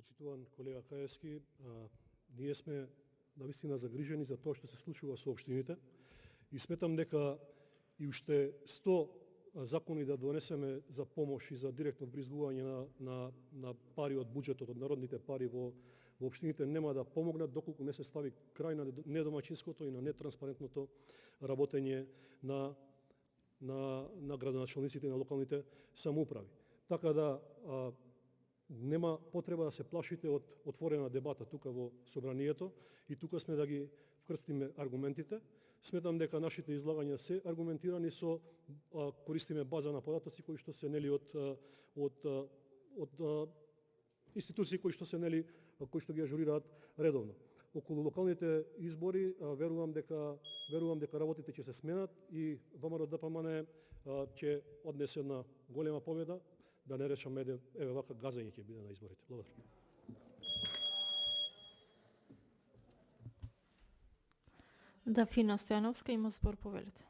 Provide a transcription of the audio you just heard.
Почитуван колега Каевски, ние сме навистина загрижени за тоа што се случува со општините и сметам дека и уште 100 закони да донесеме за помош и за директно вбризгување на пари од буџетот, од народните пари во општините нема да помогнат доколку не се стави крај на недомаќинското и на нетранспарентното работење на градоначалниците и на локалните самоуправи. Така да нема потреба да се плашите од отворена дебата тука во собранието и тука сме да ги вкрстиме аргументите. Сметам дека нашите излагања се аргументирани користиме база на податоци кои што се нели од институции кои што ги ажурираат редовно. Околу локалните избори верувам дека работите ќе се сменат и ВМРО ДПМН ќе однесе една голема победа, да не речеме еве вака газење ќе биде на изборите. Благодарам. Дафина Стојановска има збор, повелете.